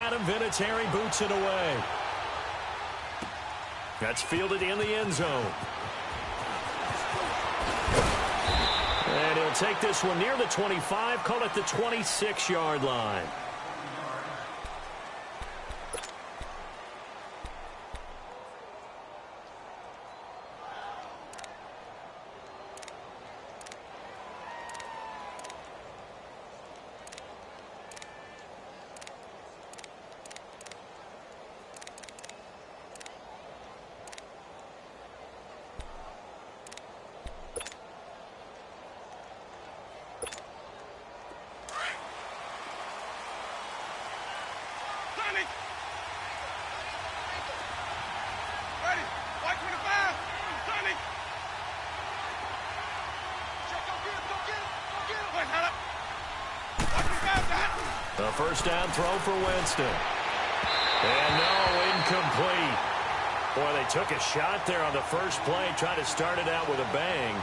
Adam Vinatieri boots it away. That's fielded in the end zone. And he'll take this one near the 25, call it the 26-yard line. A first down throw for Winston. And no, incomplete. Boy, they took a shot there on the first play, trying to start it out with a bang,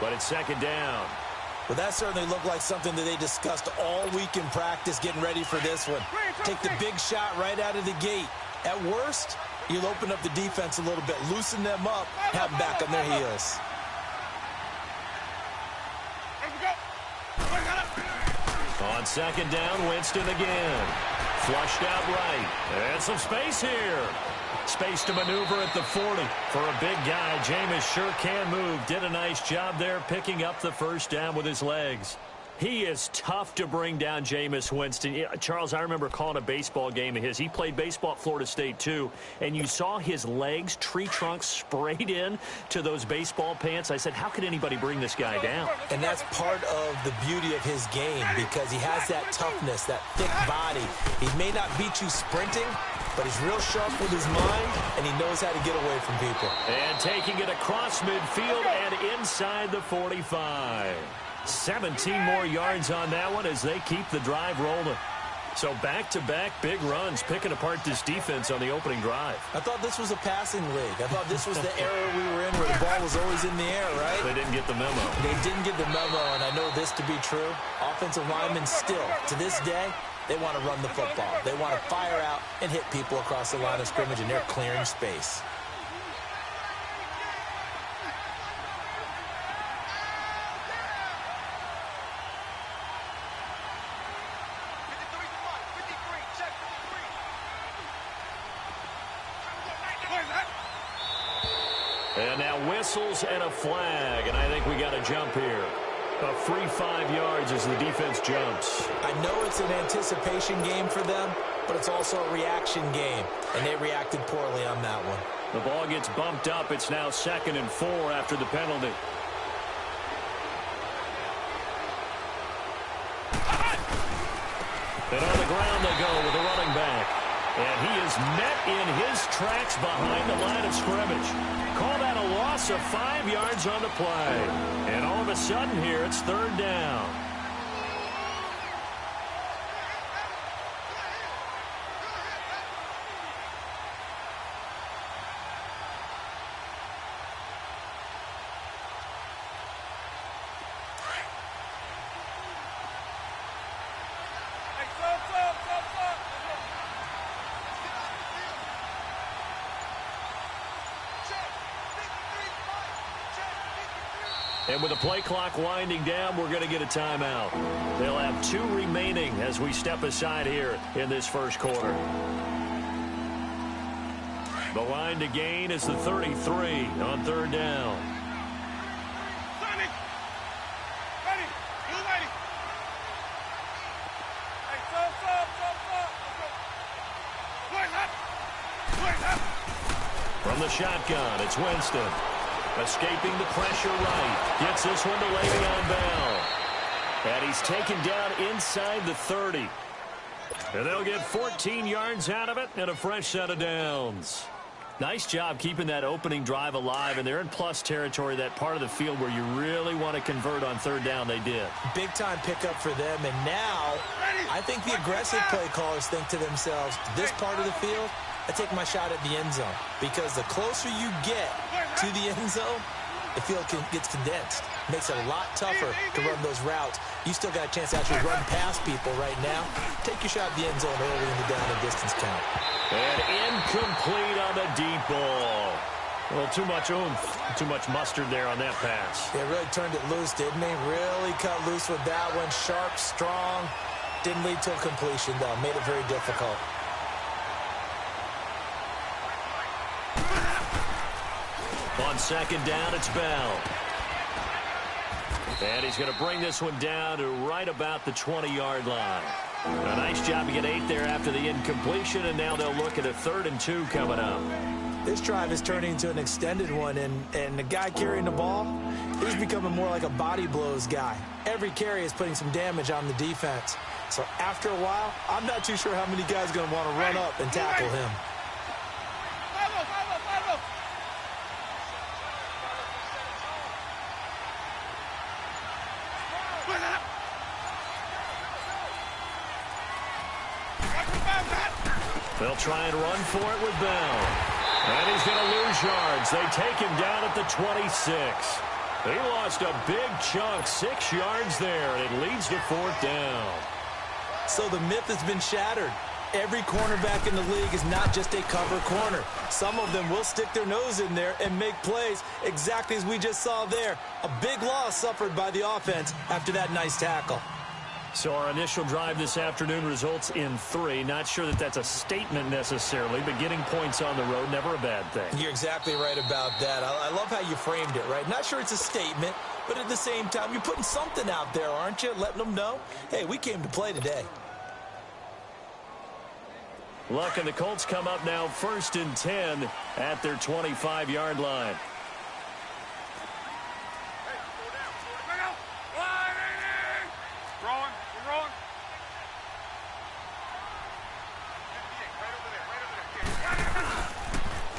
but it's second down. Well, that certainly looked like something that they discussed all week in practice, getting ready for this one. Take the big shot right out of the gate. At worst, you'll open up the defense a little bit, loosen them up, have them back on their heels. On second down, Winston again. Flushed out right. And some space here. Space to maneuver at the 40. For a big guy, Jameis sure can move. Did a nice job there picking up the first down with his legs. He is tough to bring down, Jameis Winston. Yeah, Charles, I remember calling a baseball game of his. He played baseball at Florida State, too. And you saw his legs, tree trunks sprayed in to those baseball pants. I said, how could anybody bring this guy down? And that's part of the beauty of his game, because he has that toughness, that thick body. He may not beat you sprinting, but he's real sharp with his mind, and he knows how to get away from people. And taking it across midfield and inside the 45. 17 more yards on that one as they keep the drive rolling. So back-to-back big runs, picking apart this defense on the opening drive. I thought this was a passing league. I thought this was the era we were in where the ball was always in the air, right? They didn't get the memo. They didn't get the memo, and I know this to be true. Offensive linemen still, to this day, they want to run the football. They want to fire out and hit people across the line of scrimmage, and they're clearing space. And now whistles and a flag, and I think we got a jump here. A free 5 yards as the defense jumps. I know it's an anticipation game for them, but it's also a reaction game, and they reacted poorly on that one. The ball gets bumped up. It's now 2nd and 4 after the penalty. And on the ground they go with the running back. And he is met in his tracks behind the line of scrimmage. Call that a loss of 5 yards on the play. And all of a sudden here, it's 3rd down. And with the play clock winding down, we're going to get a timeout. They'll have 2 remaining as we step aside here in this first quarter. The line to gain is the 33 on 3rd down. From the shotgun, it's Winston. Escaping the pressure right. Gets this one to Le'Veon Bell. And he's taken down inside the 30. And they'll get 14 yards out of it and a fresh set of downs. Nice job keeping that opening drive alive, and they're in plus territory, that part of the field where you really want to convert on 3rd down. They did. Big-time pickup for them, and now I think the aggressive play callers think to themselves, this part of the field, I take my shot at the end zone, because the closer you get to the end zone, the field gets condensed. Makes it a lot tougher to run those routes. You still got a chance to actually run past people right now. Take your shot at the end zone early in the down and distance count. And incomplete on the deep ball. Well, too much oomph, too much mustard there on that pass. They really turned it loose, didn't they? Really cut loose with that one. Sharp, strong. Didn't lead to a completion, though. Made it very difficult. On second down, it's Bell. And he's going to bring this one down to right about the 20-yard line. A nice job to get 8 there after the incompletion, and now they'll look at a 3rd and 2 coming up. This drive is turning into an extended one, and the guy carrying the ball, he's becoming more like a body blows guy. Every carry is putting some damage on the defense. So after a while, I'm not too sure how many guys are going to want to run up and tackle him. They'll try and run for it with Bell. And he's going to lose yards. They take him down at the 26. He lost a big chunk, 6 yards there, and it leads to 4th down. So the myth has been shattered. Every cornerback in the league is not just a cover corner. Some of them will stick their nose in there and make plays exactly as we just saw there. A big loss suffered by the offense after that nice tackle. So our initial drive this afternoon results in 3. Not sure that that's a statement necessarily, but getting points on the road, never a bad thing. You're exactly right about that. I love how you framed it, right? Not sure it's a statement, but at the same time, you're putting something out there, aren't you? Letting them know, hey, we came to play today. Luck and the Colts come up now 1st and 10 at their 25-yard line.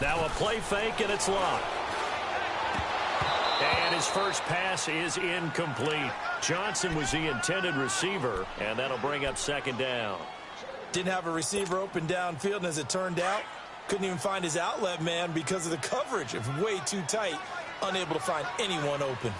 Now a play fake, and it's locked. And his first pass is incomplete. Johnson was the intended receiver, and that'll bring up 2nd down. Didn't have a receiver open downfield, and as it turned out, couldn't even find his outlet man because of the coverage. It was way too tight, unable to find anyone open.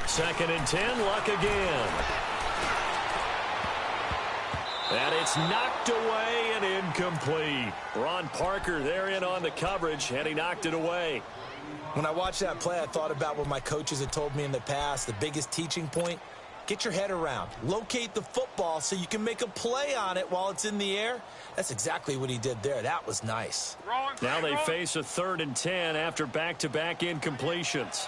Second and 10, Luck again. And it's knocked away and incomplete. Ron Parker there in on the coverage, and he knocked it away. When I watched that play, I thought about what my coaches had told me in the past. The biggest teaching point, get your head around. Locate the football so you can make a play on it while it's in the air. That's exactly what he did there. That was nice. Now they face a 3rd and 10 after back-to-back incompletions.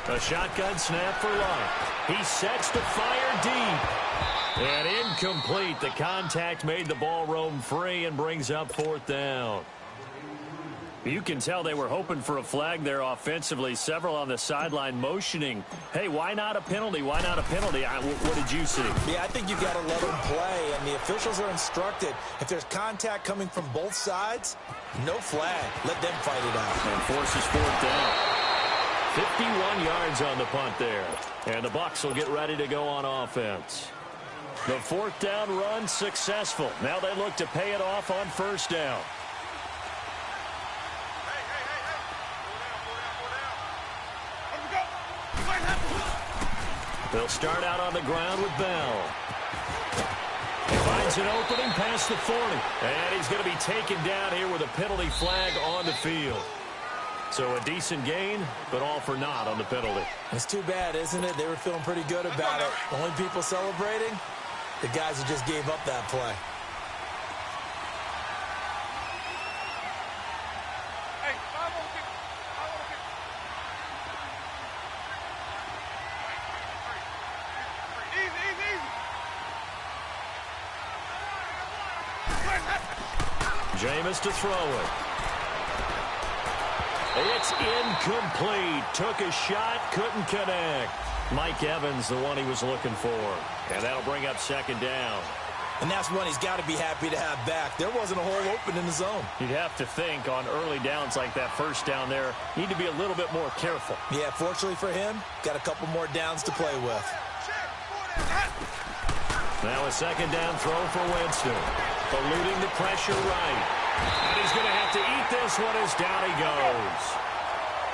A shotgun snap for Luck. He sets to fire deep. And incomplete. The contact made the ball roam free and brings up 4th down. You can tell they were hoping for a flag there offensively. Several on the sideline motioning. Hey, why not a penalty? Why not a penalty? What did you see? Yeah, I think you've got to let them play, and the officials are instructed. If there's contact coming from both sides, no flag. Let them fight it out. And forces 4th down. 51 yards on the punt there. And the Bucs will get ready to go on offense. The 4th down run successful. Now they look to pay it off on 1st down. They'll start out on the ground with Bell. He finds an opening past the 40. And he's going to be taken down here with a penalty flag on the field. So a decent gain, but all for naught on the penalty. It's too bad, isn't it? They were feeling pretty good about it. Only people celebrating, the guys who just gave up that play. Jameis to throw it. It's incomplete. Took a shot, couldn't connect. Mike Evans, the one he was looking for. And that'll bring up 2nd down. And that's one he's got to be happy to have back. There wasn't a hole open in the zone. You'd have to think on early downs like that first down there, need to be a little bit more careful. Yeah, fortunately for him, got a couple more downs to play with. Now a second down throw for Winston. Eluding the pressure right. And he's going to have to eat this one as down he goes.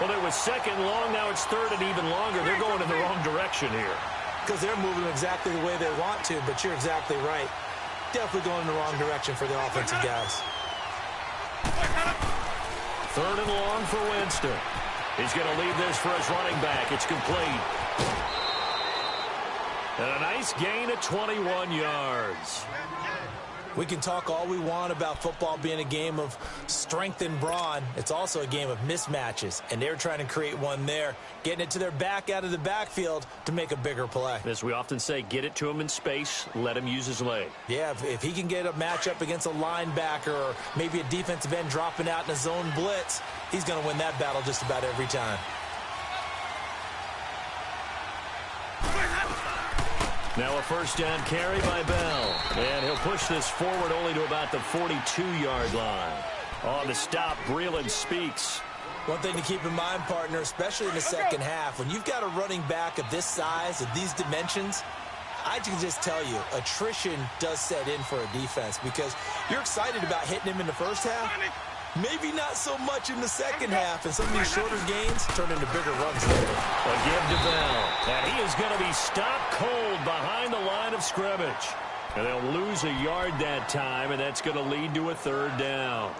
Well, it was second long. Now it's third and even longer. They're going in the wrong direction here. Because they're moving exactly the way they want to, but you're exactly right. Definitely going in the wrong direction for the offensive guys. Third and long for Winston. He's going to leave this for his running back. It's complete. And a nice gain of 21 yards. We can talk all we want about football being a game of strength and brawn. It's also a game of mismatches, and they're trying to create one there, getting it to their back out of the backfield to make a bigger play. As we often say, get it to him in space, let him use his leg. Yeah, if he can get a matchup against a linebacker or maybe a defensive end dropping out in a zone blitz, he's going to win that battle just about every time. Now a first down carry by Bell. And he'll push this forward only to about the 42-yard line. On the stop, Breeland speaks. One thing to keep in mind, partner, especially in the second half, when you've got a running back of this size, of these dimensions, I can just tell you, attrition does set in for a defense because you're excited about hitting him in the first half. Maybe not so much in the second half, and some of these shorter gains turn into bigger runs later. A give to Bell, and he is going to be stopped cold behind the line of scrimmage. And they'll lose a yard that time, and that's going to lead to a third down.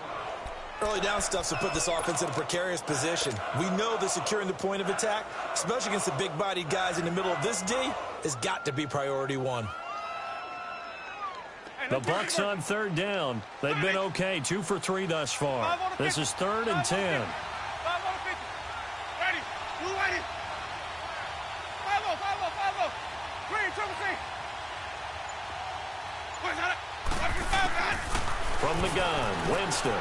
Early down stuff's to put this offense in a precarious position. We know that securing the point of attack, especially against the big-bodied guys in the middle of this D, has got to be priority one. The Bucs on third down. They've been okay, 2 for 3 thus far. This is 3rd and 10. From the gun, Winston.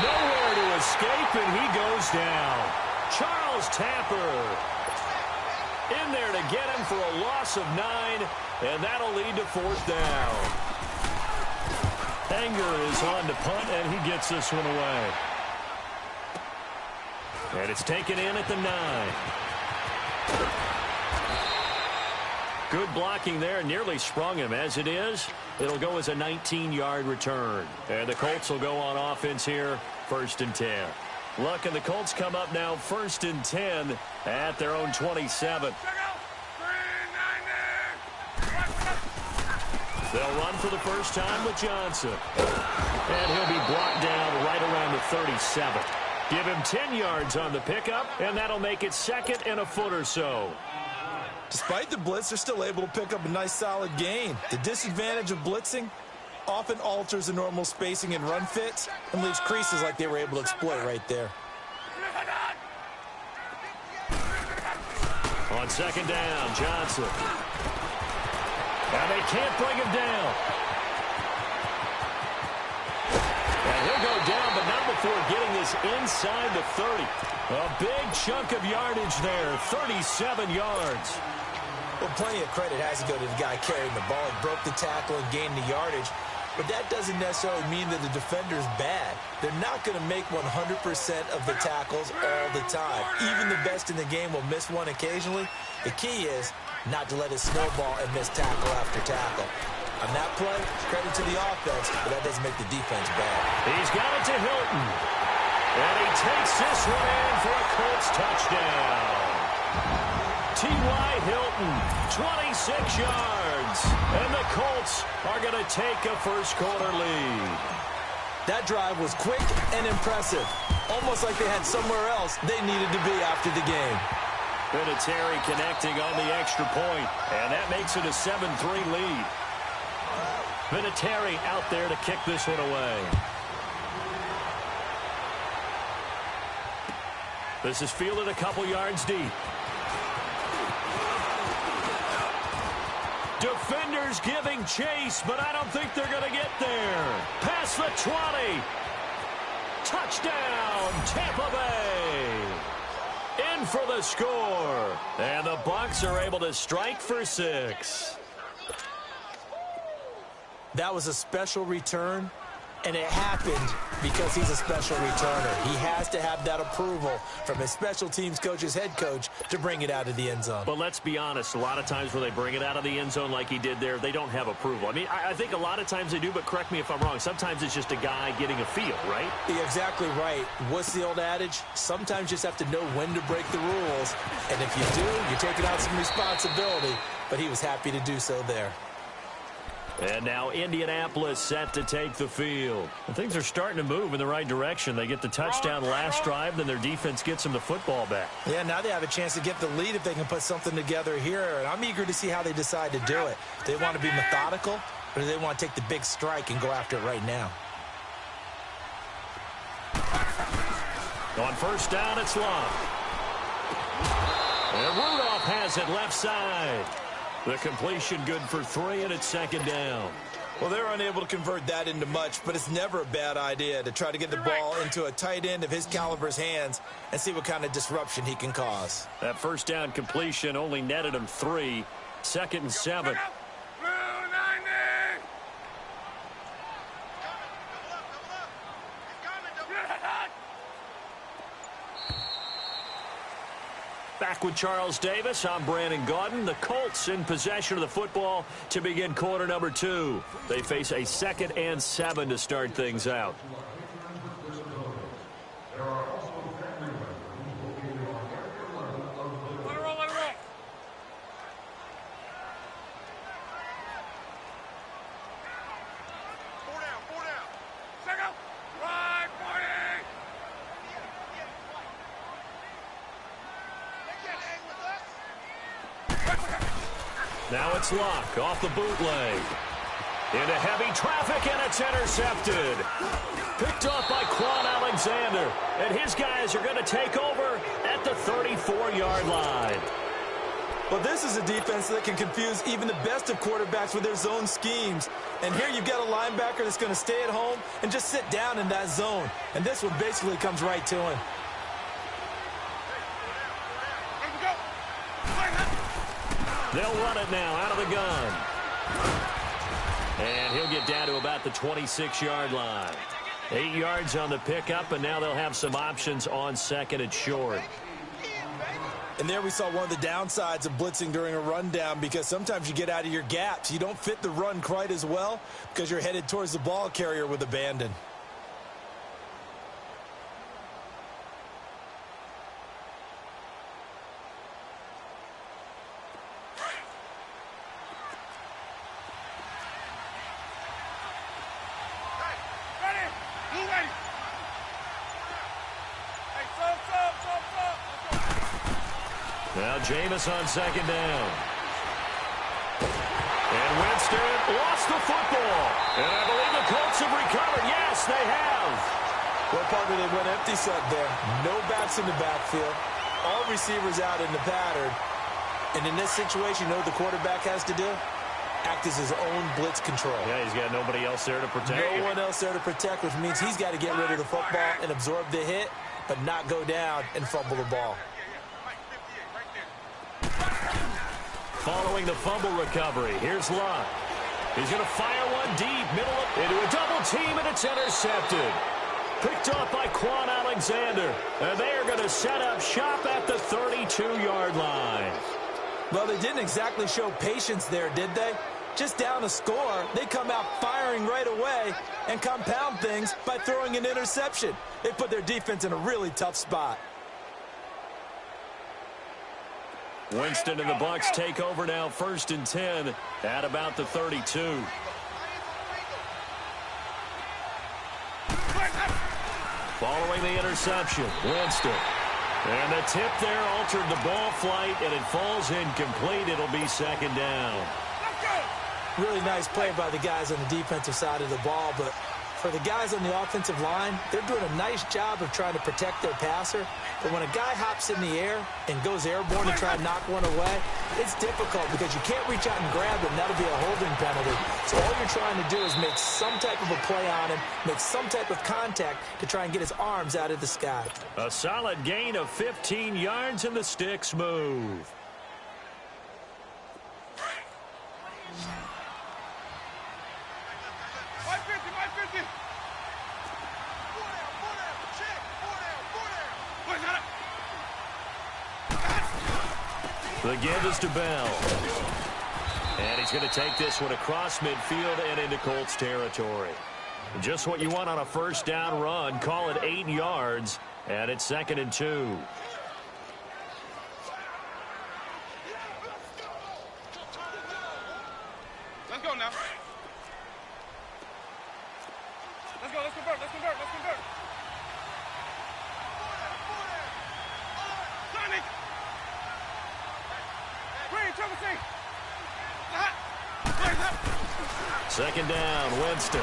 Nowhere to escape, and he goes down. Charles Tapper in there to get him for a loss of 9, and that'll lead to 4th down. Anger is on to punt, and he gets this one away. And it's taken in at the 9. Good blocking there, nearly sprung him. As it is, it'll go as a 19-yard return. And the Colts will go on offense here, 1st and 10. Luck and the Colts come up now 1st and 10 at their own 27. They'll run for the first time with Johnson. And he'll be brought down right around the 37. Give him 10 yards on the pickup, and that'll make it 2nd and a foot or so. Despite the blitz, they're still able to pick up a nice solid gain. The disadvantage of blitzing often alters the normal spacing and run fits and leaves creases like they were able to exploit right there. On 2nd down, Johnson. And they can't bring him down. And he'll go down, but not before getting this inside the 30. A big chunk of yardage there, 37 yards. Well, plenty of credit has to go to the guy carrying the ball. He broke the tackle and gained the yardage. But that doesn't necessarily mean that the defender's bad. They're not going to make 100% of the tackles all the time. Even the best in the game will miss one occasionally. The key is not to let it snowball and miss tackle after tackle. On that play, credit to the offense, but that doesn't make the defense bad. He's got it to Hilton. And he takes this one in for a Colts touchdown. T.Y. Hilton, 26 yards. And the Colts are going to take a first-quarter lead. That drive was quick and impressive. Almost like they had somewhere else they needed to be after the game. Vinatieri connecting on the extra point, and that makes it a 7-3 lead. Vinatieri out there to kick this one away. This is fielded a couple yards deep. Defenders giving chase, but I don't think they're going to get there. Past the 20. Touchdown, Tampa Bay. In for the score. And the Bucs are able to strike for 6. That was a special return, and it happened because he's a special returner. He has to have that approval from his special teams coach's head coach to bring it out of the end zone. But let's be honest, a lot of times when they bring it out of the end zone like he did there, they don't have approval. I mean, I think a lot of times they do, but correct me if I'm wrong. Sometimes it's just a guy getting a feel, right? You're exactly right. What's the old adage? Sometimes you just have to know when to break the rules. And if you do, you're taking out some responsibility. But he was happy to do so there. And now Indianapolis set to take the field. And things are starting to move in the right direction. They get the touchdown last drive, then their defense gets them the football back. Yeah, now they have a chance to get the lead if they can put something together here. And I'm eager to see how they decide to do it. Do they want to be methodical, or do they want to take the big strike and go after it right now? On first down, it's Love. And Rudolph has it left side. The completion good for 3, and it's second down. Well, they're unable to convert that into much, but it's never a bad idea to try to get the ball into a tight end of his caliber's hands and see what kind of disruption he can cause. That first down completion only netted him 3. Second and 7. Back with Charles Davis, I'm Brandon Gaudin. The Colts in possession of the football to begin quarter number 2. They face a 2nd and 7 to start things out. Now it's Luck off the bootleg. Into heavy traffic, and it's intercepted. Picked off by Quan Alexander. And his guys are going to take over at the 34-yard line. Well, this is a defense that can confuse even the best of quarterbacks with their zone schemes. And here you've got a linebacker that's going to stay at home and just sit down in that zone. And this one basically comes right to him. They'll run it now out of the gun. And he'll get down to about the 26-yard line. 8 yards on the pickup, and now they'll have some options on second and short. And there we saw one of the downsides of blitzing during a rundown, because sometimes you get out of your gaps. You don't fit the run quite as well because you're headed towards the ball carrier with abandon. Now Jameis on second down. And Winston lost the football. And I believe the Colts have recovered. Yes, they have. Well, Parker, they went empty set there. No backs in the backfield. All receivers out in the pattern. And in this situation, you know what the quarterback has to do? Act as his own blitz control. Yeah, he's got nobody else there to protect. No one else there to protect, which means he's got to get rid of the football and absorb the hit, but not go down and fumble the ball. Following the fumble recovery, here's Luck. He's going to fire one deep, middle into a double team, and it's intercepted. Picked off by Quan Alexander. And they are going to set up shop at the 32-yard line. Well, they didn't exactly show patience there, did they? Just down a score, they come out firing right away and compound things by throwing an interception. They put their defense in a really tough spot. Winston and the Bucs take over now, 1st and 10 at about the 32. Following the interception, Winston. And the tip there altered the ball flight, and it falls incomplete. It'll be second down. Really nice play by the guys on the defensive side of the ball, but for the guys on the offensive line, they're doing a nice job of trying to protect their passer. But when a guy hops in the air and goes airborne to try and knock one away, it's difficult because you can't reach out and grab him. That'll be a holding penalty. So all you're trying to do is make some type of a play on him, make some type of contact to try and get his arms out of the sky. A solid gain of 15 yards, and the sticks move. The give is to Bell. And he's going to take this one across midfield and into Colts territory. Just what you want on a first down run. Call it 8 yards, and it's 2nd and 2. Let's go now. Let's go. Let's convert. Let's convert. Let's convert. Sonny. Green, trouble team. Second down, Winston.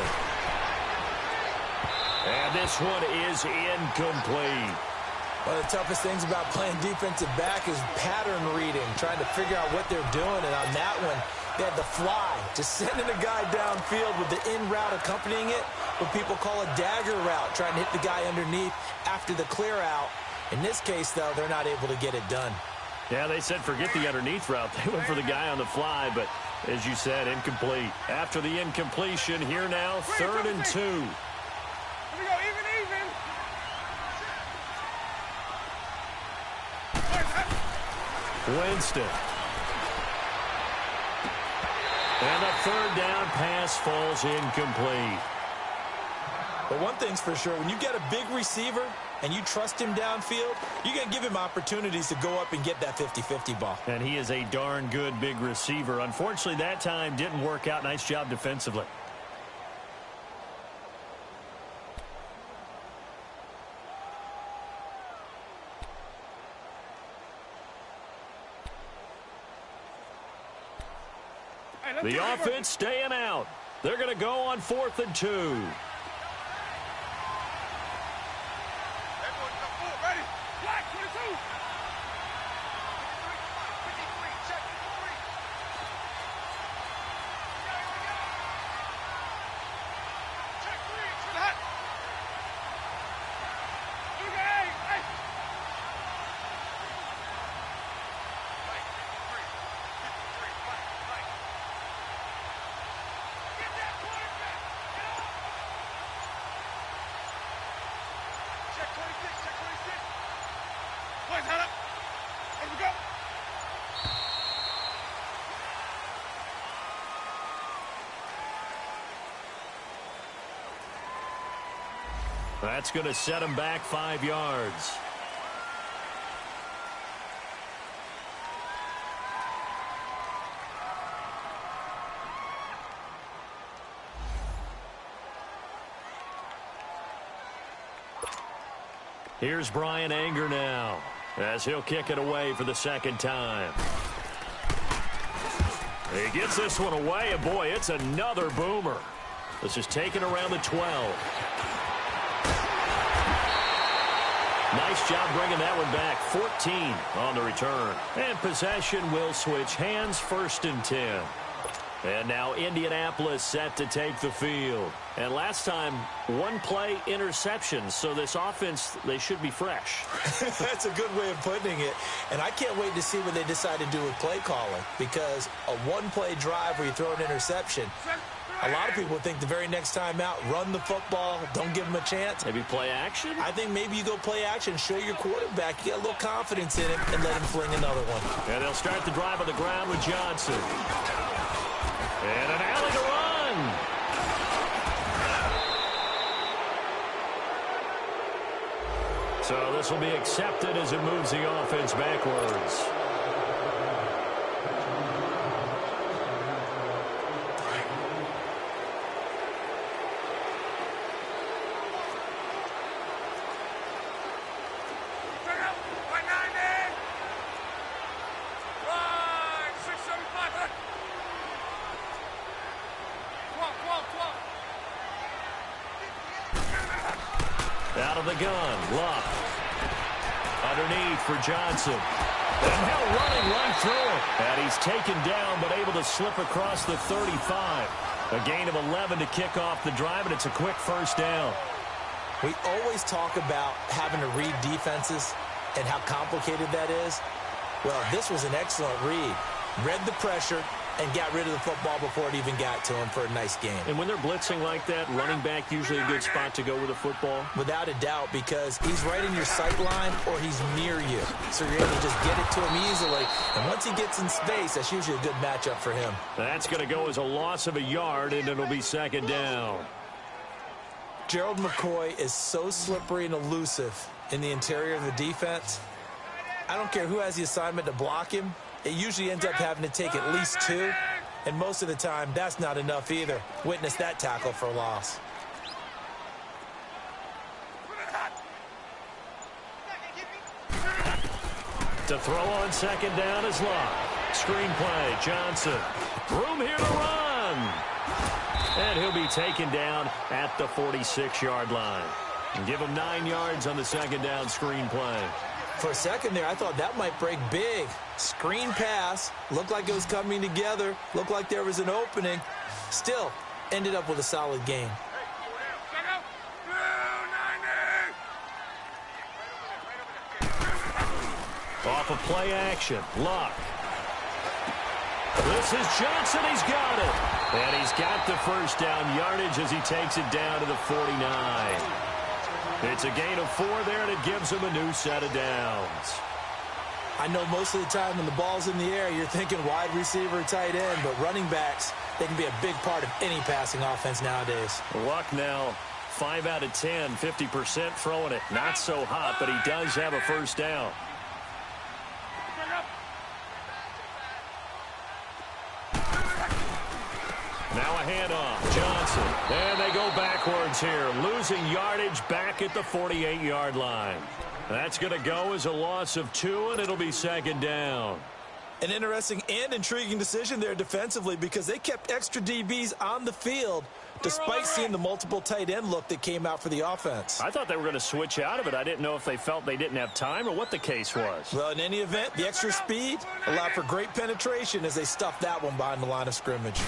And this one is incomplete. One of the toughest things about playing defensive back is pattern reading, trying to figure out what they're doing. And on that one, they had the fly, just sending a guy downfield with the in route accompanying it, what people call a dagger route, trying to hit the guy underneath after the clear out. In this case, though, they're not able to get it done. Yeah, they said forget the underneath route. They went for the guy on the fly, but as you said, incomplete. After the incompletion, here now, 3rd and 2. Here we go, even. Winston. And the 3rd down pass falls incomplete. But one thing's for sure, when you get a big receiver and you trust him downfield, you're going to give him opportunities to go up and get that 50-50 ball. And he is a darn good big receiver. Unfortunately, that time didn't work out. Nice job defensively. The offense staying out. They're going to go on 4th and 2. That's going to set him back 5 yards. Here's Brian Anger now, as he'll kick it away for the 2nd time. He gets this one away, and boy, it's another boomer. This is taken around the 12. Nice job bringing that one back. 14 on the return. And possession will switch hands, 1st and 10. And now Indianapolis set to take the field. And last time, 1-play interception. So this offense, they should be fresh. That's a good way of putting it. And I can't wait to see what they decide to do with play calling. Because a 1-play drive where you throw an interception, a lot of people think the very next time out, run the football, don't give them a chance. Maybe play action? I think maybe you go play action, show your quarterback, you get a little confidence in him, and let him fling another one. And they'll start the drive on the ground with Johnson. And an alley to run. So this will be accepted as it moves the offense backwards. Out of the gun, Luck. Underneath for Johnson. And now running right through it. And he's taken down, but able to slip across the 35. A gain of 11 to kick off the drive, and it's a quick 1st down. We always talk about having to read defenses and how complicated that is. Well, this was an excellent read. Read the pressure, and got rid of the football before it even got to him for a nice game. And when they're blitzing like that, running back usually a good spot to go with the football? Without a doubt, because he's right in your sight line or he's near you. So you're able to just get it to him easily. And once he gets in space, that's usually a good matchup for him. That's going to go as a loss of a yard, and it'll be second down. Gerald McCoy is so slippery and elusive in the interior of the defense. I don't care who has the assignment to block him. It usually ends up having to take at least two, and most of the time, that's not enough either. Witness that tackle for a loss. To throw on second down is Locke. Screen play, Johnson. Room here to run. And he'll be taken down at the 46-yard line. And give him 9 yards on the second down screen play. For a second there, I thought that might break big. Screen pass, looked like it was coming together, looked like there was an opening. Still, ended up with a solid game. Off of play action, Luck. This is Johnson, he's got it. And he's got the first down yardage as he takes it down to the 49. It's a gain of 4 there, and it gives him a new set of downs. I know most of the time when the ball's in the air, you're thinking wide receiver, tight end, but running backs, they can be a big part of any passing offense nowadays. Luck now, 5 out of 10, 50% throwing it. Not so hot, but he does have a first down. Now a handoff, Johnson. And they go backwards here, losing yardage back at the 48-yard line. That's going to go as a loss of 2, and it'll be second down. An interesting and intriguing decision there defensively because they kept extra DBs on the field despite seeing the multiple tight end look that came out for the offense. I thought they were going to switch out of it. I didn't know if they felt they didn't have time or what the case was. Well, in any event, the extra speed allowed for great penetration as they stuffed that one behind the line of scrimmage.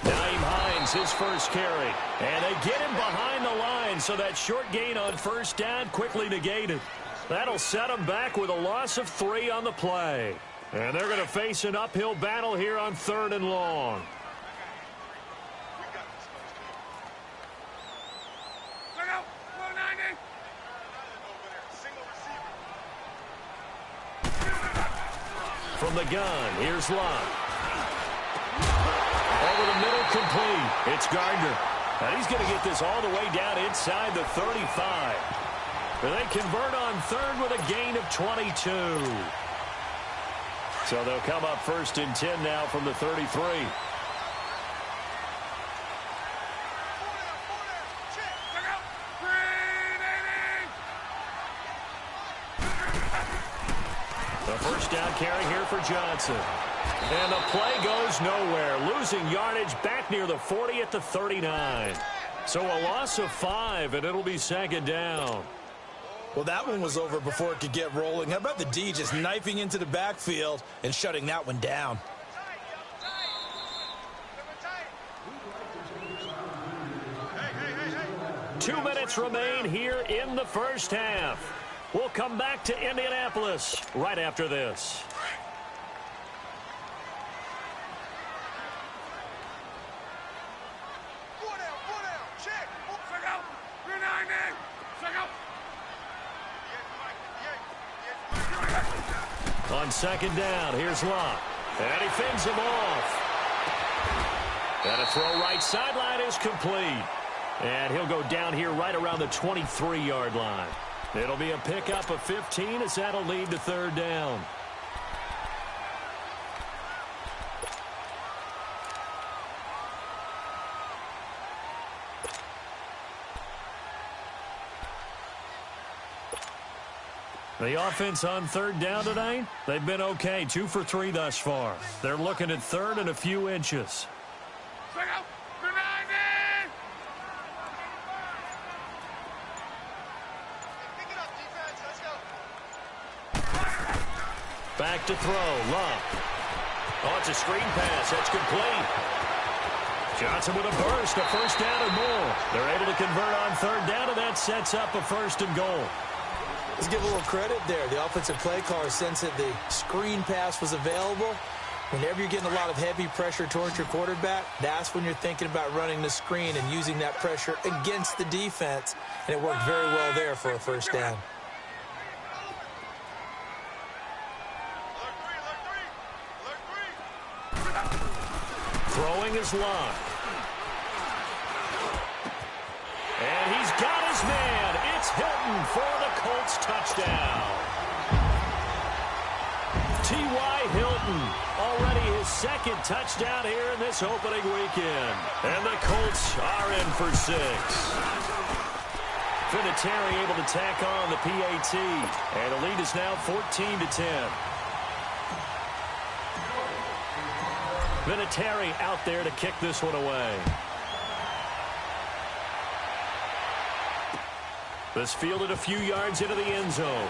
Naeem Hines, his first carry. And they get him behind the line, so that short gain on first down quickly negated. That'll set them back with a loss of 3 on the play. And they're going to face an uphill battle here on 3rd and long. From the gun, here's Locke. Over the middle, complete. It's Gardner. And he's going to get this all the way down inside the 35. And they convert on 3rd with a gain of 22. So they'll come up 1st and 10 now from the 33. The first down carry here for Johnson. And the play goes nowhere, losing yardage back near the 40 at the 39. So a loss of 5, and it'll be second down. Well, that one was over before it could get rolling. How about the D just knifing into the backfield and shutting that one down? Two minutes remain here in the first half. We'll come back to Indianapolis right after this. On second down, here's Locke. And he fends him off. And a throw right sideline is complete. And he'll go down here right around the 23-yard line. It'll be a pickup of 15 as that'll lead to 3rd down. The offense on 3rd down tonight, they've been okay, 2 for 3 thus far. They're looking at 3rd and a few inches. Back to throw, Locke. Oh, it's a screen pass. That's complete. Johnson with a burst, a first down or more. They're able to convert on 3rd down, and that sets up a 1st and goal. Let's give a little credit there. The offensive play caller sensed that the screen pass was available, Whenever you're getting a lot of heavy pressure towards your quarterback, that's when you're thinking about running the screen and using that pressure against the defense. And it worked very well there for a first down. Throwing his line. And he's got his man. It's Hilton for the Colts touchdown. T.Y. Hilton, already his second touchdown here in this opening weekend. And the Colts are in for 6. Vinatieri able to tack on the PAT. And the lead is now 14-10. Vinatieri out there to kick this one away. This fielded a few yards into the end zone.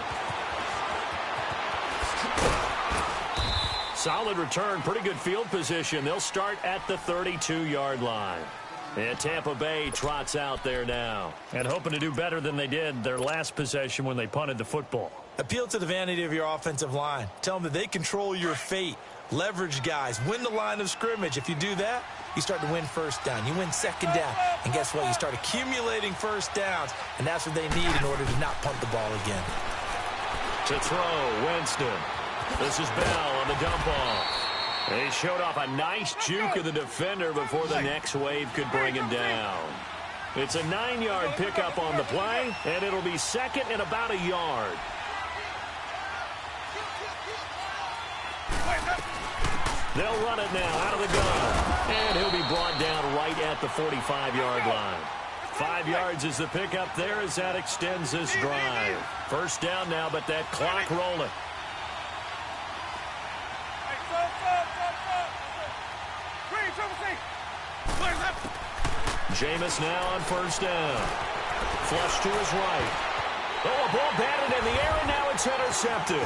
Solid return, pretty good field position. They'll start at the 32-yard line. And Tampa Bay trots out there now. And hoping to do better than they did their last possession when they punted the football. Appeal to the vanity of your offensive line. Tell them that they control your fate. Leverage guys. Win the line of scrimmage. If you do that, you start to win first down. You win second down. And guess what? You start accumulating first downs. And that's what they need in order to not punt the ball again. To throw, Winston. This is Bell on the dump off. He showed off a nice juke of the defender before the next wave could bring him down. It's a 9-yard pickup on the play, and it'll be second and about a yard. They'll run it now out of the gun. And he'll be brought down right at the 45-yard line. 5 yards is the pickup there as that extends this drive. First down now, but that clock rolling. Jameis now on first down. Flush to his right. Oh, a ball batted in the air, and now it's intercepted.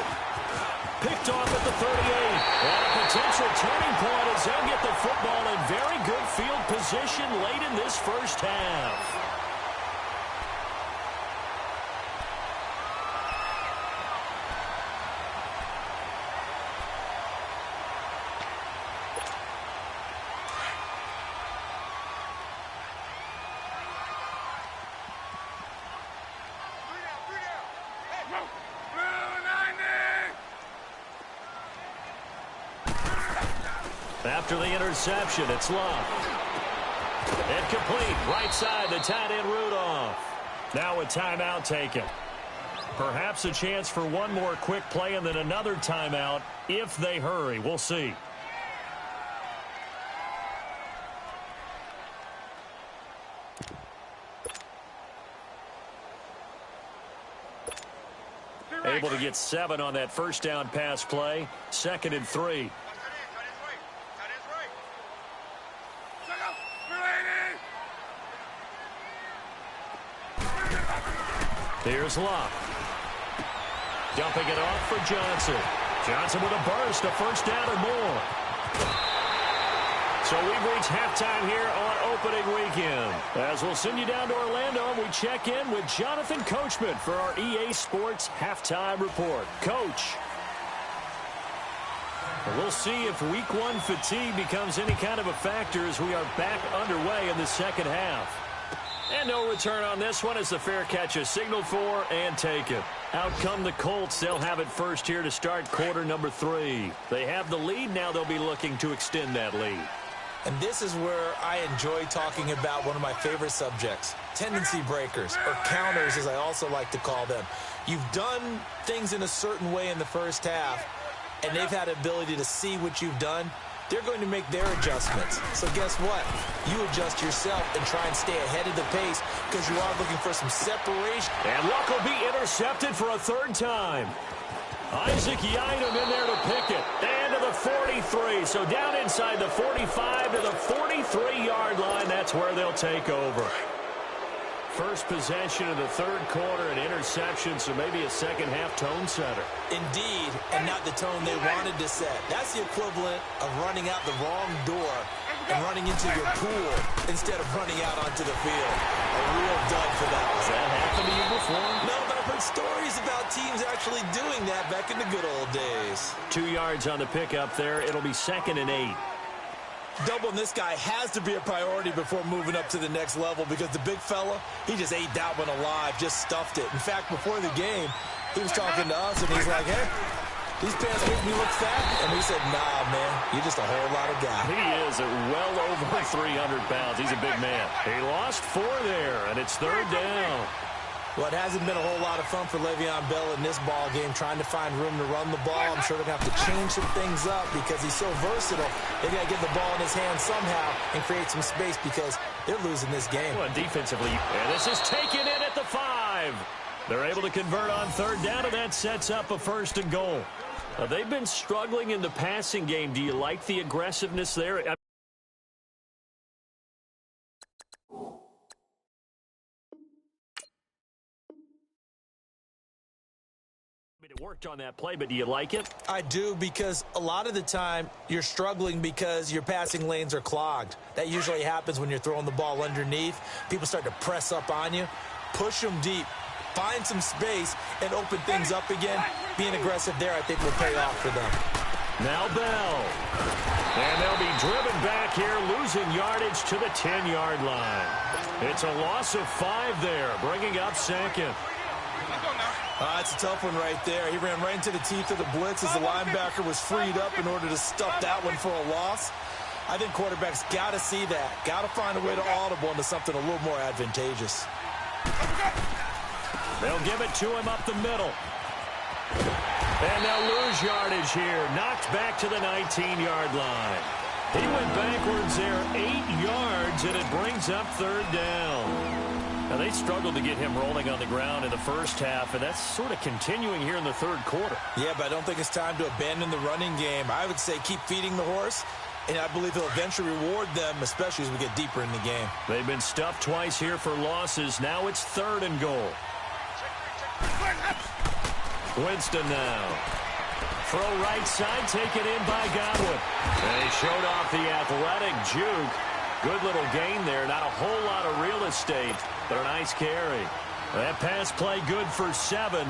Picked off at the 38. And a potential turning point as they'll get the football in very good field position late in this first half. After the interception, it's Love. Incomplete. Right side, the tight end Rudolph. Now a timeout taken. Perhaps a chance for one more quick play and then another timeout if they hurry. We'll see. Able to get 7 on that first down pass play. 2nd and 3. Here's Love. Dumping it off for Johnson. Johnson with a burst, a first down or more. So we've reached halftime here on opening weekend. As we'll send you down to Orlando, and we check in with Jonathan Coachman for our EA Sports Halftime Report. Coach. We'll see if week 1 fatigue becomes any kind of a factor as we are back underway in the second half. And no return on this one as the fair catch is signaled for and taken. Out come the Colts. They'll have it first here to start quarter number 3. They have the lead. Now they'll be looking to extend that lead. And this is where I enjoy talking about one of my favorite subjects, tendency breakers, or counters as I also like to call them. You've done things in a certain way in the first half, and they've had the ability to see what you've done. They're going to make their adjustments. So guess what? You adjust yourself and try and stay ahead of the pace because you are looking for some separation. And Luck will be intercepted for a 3rd time. Isaac Yiadom in there to pick it. And to the 43. So down inside the 45 to the 43-yard line. That's where they'll take over. First possession of the 3rd quarter, an interception, so maybe a second-half tone setter. Indeed, and not the tone they wanted to set. That's the equivalent of running out the wrong door and running into your pool instead of running out onto the field. A real dud for that one. Has that happened to you before? No, but heard stories about teams actually doing that back in the good old days. 2 yards on the pickup there. It'll be 2nd and 8. Doubling this guy has to be a priority before moving up to the next level because the big fella, he just ate that one alive, just stuffed it. In fact, before the game, he was talking to us, and he's like, hey, these pants make me look fat. And we said, nah, man, you're just a whole lot of guy. He is at well over 300 pounds. He's a big man. He lost 4 there, and it's 3rd down. Well, it hasn't been a whole lot of fun for Le'Veon Bell in this ball game, trying to find room to run the ball. I'm sure they're going to have to change some things up because he's so versatile. They've got to get the ball in his hands somehow and create some space because they're losing this game. Well, defensively, and this is taken in at the 5. They're able to convert on 3rd down, and that sets up a 1st and goal. They've been struggling in the passing game. Do you like the aggressiveness there? It worked on that play, but do you like it? I do, because a lot of the time you're struggling because your passing lanes are clogged. That usually happens when you're throwing the ball underneath. People start to press up on you. Push them deep. Find some space and open things up again. Being aggressive there, I think, will pay off for them. Now Bell. And they'll be driven back here, losing yardage to the 10-yard line. It's a loss of 5 there, bringing up 2nd. That's a tough one right there. He ran right into the teeth of the blitz as the linebacker was freed up in order to stuff that one for a loss. I think quarterbacks got to see that. Got to find a way to audible into something a little more advantageous. They'll give it to him up the middle. And they'll lose yardage here. Knocked back to the 19-yard line. He went backwards there 8 yards, and it brings up 3rd down. Now, they struggled to get him rolling on the ground in the first half, and that's sort of continuing here in the 3rd quarter. Yeah, but I don't think it's time to abandon the running game. I would say keep feeding the horse, and I believe he'll eventually reward them, especially as we get deeper in the game. They've been stuffed twice here for losses. Now it's 3rd and goal. Winston now. Throw right side, taken in by Godwin. And he showed off the athletic juke. Good little gain there. Not a whole lot of real estate, but a nice carry. That pass play good for 7,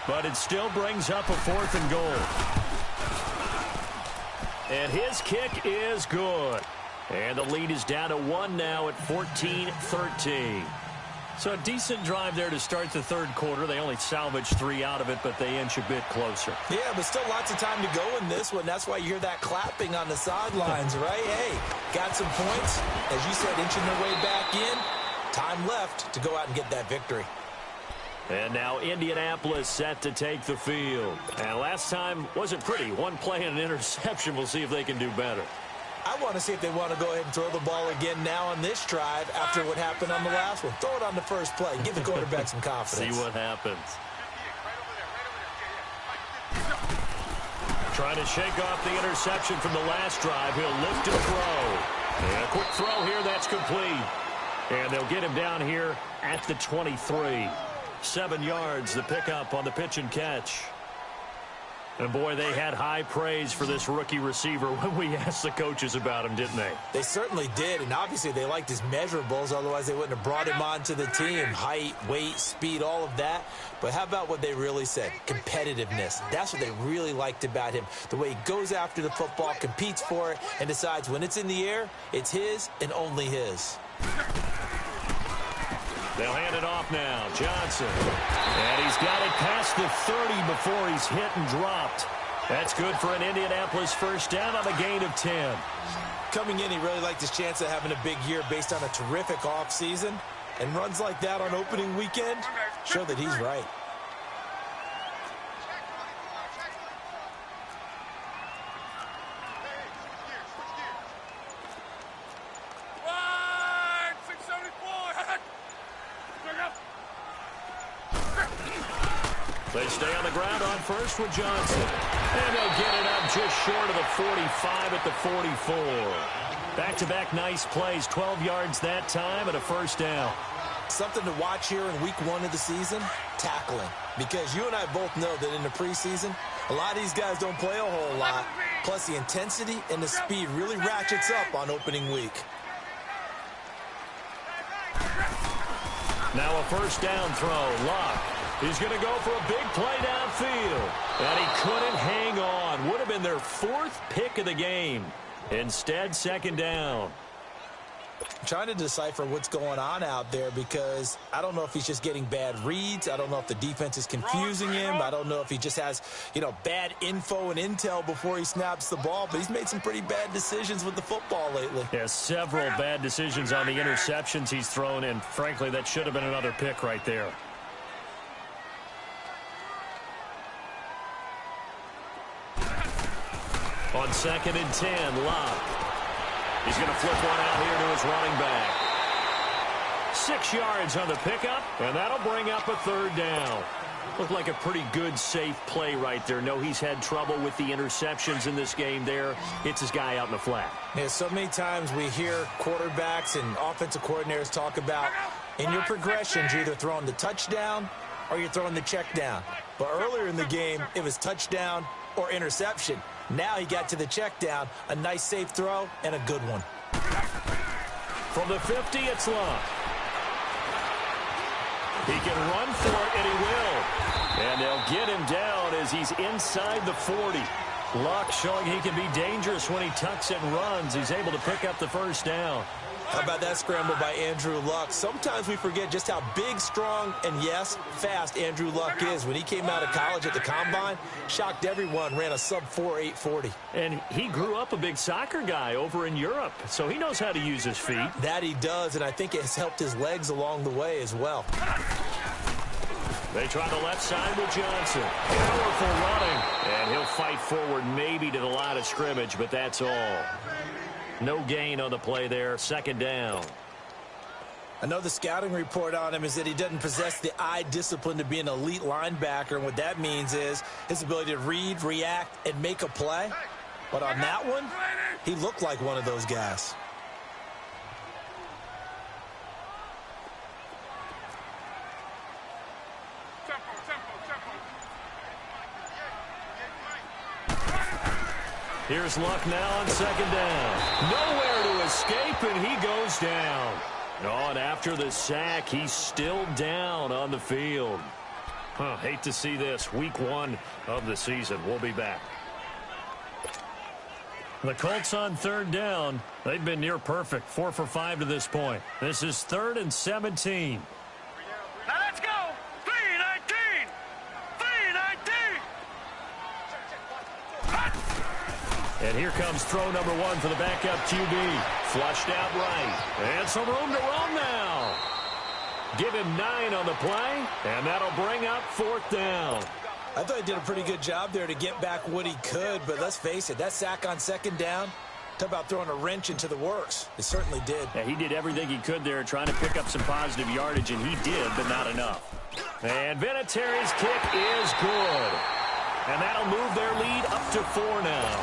but it still brings up a 4th and goal. And his kick is good. And the lead is down to 1 now at 14-13. So a decent drive there to start the 3rd quarter. They only salvaged 3 out of it, but they inch a bit closer. Yeah, but still lots of time to go in this one. That's why you hear that clapping on the sidelines, right? Hey, got some points. As you said, inching their way back in. Time left to go out and get that victory. And now Indianapolis set to take the field. And last time wasn't pretty. 1 play and an interception. We'll see if they can do better. I want to see if they want to go ahead and throw the ball again now on this drive after what happened on the last one. Throw it on the first play. Give the quarterback some confidence. See what happens. Trying to shake off the interception from the last drive. He'll lift and throw. And a quick throw here. That's complete. And they'll get him down here at the 23. 7 yards, the pickup on the pitch and catch. And, boy, they had high praise for this rookie receiver when we asked the coaches about him, didn't they? They certainly did, and obviously they liked his measurables. Otherwise, they wouldn't have brought him onto the team. Height, weight, speed, all of that. But how about what they really said? Competitiveness. That's what they really liked about him. The way he goes after the football, competes for it, and decides when it's in the air, it's his and only his. They'll hand it off now. Johnson. And he's got it past the 30 before he's hit and dropped. That's good for an Indianapolis first down on a gain of 10. Coming in, he really liked his chance of having a big year based on a terrific offseason. And runs like that on opening weekend show that he's right. They stay on the ground on first with Johnson. And they'll get it up just short of the 45 at the 44. Back-to-back nice plays, 12 yards that time and a first down. Something to watch here in week 1 of the season, tackling. Because you and I both know that in the preseason, a lot of these guys don't play a whole lot. Plus the intensity and the speed really ratchets up on opening week. Now a first down throw. Luck. He's going to go for a big play downfield. And he couldn't hang on. Would have been their 4th pick of the game. Instead, second down. I'm trying to decipher what's going on out there because I don't know if he's just getting bad reads. I don't know if the defense is confusing him. I don't know if he just has, bad info and intel before he snaps the ball. But he's made some pretty bad decisions with the football lately. Yeah, several bad decisions on the interceptions he's thrown, and frankly, that should have been another pick right there. On 2nd and 10, Locke. He's going to flip one out here to his running back. 6 yards on the pickup, and that'll bring up a 3rd down. Looked like a pretty good, safe play right there. No, he's had trouble with the interceptions in this game there. It's his guy out in the flat. Yeah, so many times we hear quarterbacks and offensive coordinators talk about in your progressions, you're either throwing the touchdown or you're throwing the check down. But earlier in the game, it was touchdown or interception. Now he got to the check down, a nice safe throw, and a good one. From the 50, it's Locke. He can run for it, and he will. And they'll get him down as he's inside the 40. Locke showing he can be dangerous when he tucks and runs. He's able to pick up the 1st down. How about that scramble by Andrew Luck? Sometimes we forget just how big, strong, and, yes, fast Andrew Luck is. When he came out of college at the Combine, shocked everyone, ran a sub-4 840. And he grew up a big soccer guy over in Europe, so he knows how to use his feet. That he does, and I think it has helped his legs along the way as well. They try the left side with Johnson. Powerful running. And he'll fight forward maybe to the line of scrimmage, but that's all. No gain on the play there. 2nd down. I know the scouting report on him is that he doesn't possess the eye discipline to be an elite linebacker, and what that means is his ability to read, react, and make a play. But on that one, he looked like one of those guys. Here's Luck now on 2nd down. Nowhere to escape, and he goes down. Oh, and after the sack, he's still down on the field. Hate to see this. Week 1 of the season. We'll be back. The Colts on 3rd down. They've been near perfect. 4 for 5 to this point. This is 3rd and 17. Now let's go. 3-19. 3-19. And here comes throw number 1 for the backup QB. Flushed out right. And some room to run now. Give him 9 on the play, and that'll bring up 4th down. I thought he did a pretty good job there to get back what he could, but let's face it, that sack on 2nd down, talk about throwing a wrench into the works. It certainly did. Yeah, he did everything he could there trying to pick up some positive yardage, and he did, but not enough. And Vinatieri's kick is good. And that'll move their lead up to 4 now.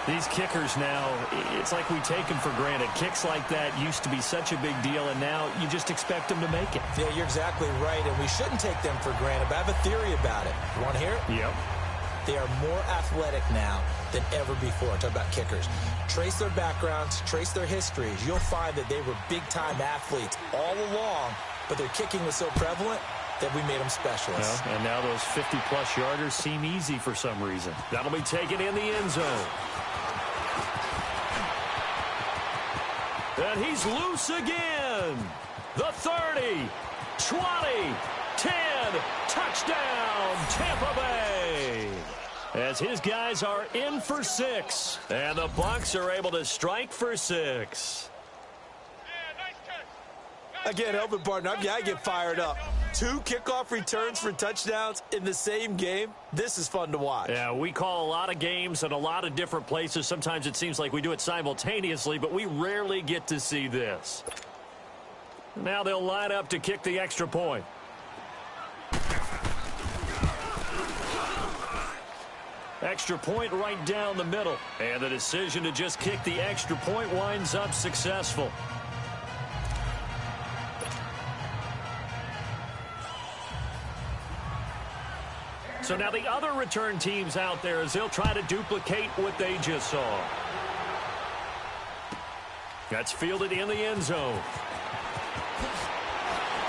These kickers now, it's like we take them for granted. Kicks like that used to be such a big deal, and now you just expect them to make it. Yeah, you're exactly right, and we shouldn't take them for granted, but I have a theory about it. You want to hear it? Yep. They are more athletic now than ever before. Talk about kickers. Trace their backgrounds, trace their histories. You'll find that they were big-time athletes all along, but their kicking was so prevalent that we made them specialists. Well, and now those 50-plus yarders seem easy for some reason. That'll be taken in the end zone. And he's loose again. The 30, 20, 10, touchdown, Tampa Bay. As his guys are in for 6. And the Bucs are able to strike for 6. I can't help it, partner. I get fired up. 2 kickoff returns for touchdowns in the same game. This is fun to watch. Yeah, we call a lot of games in a lot of different places. Sometimes it seems like we do it simultaneously, but we rarely get to see this. Now they'll line up to kick the extra point. Extra point right down the middle. And the decision to just kick the extra point winds up successful. So now the other return teams out there as they'll try to duplicate what they just saw. That's fielded in the end zone.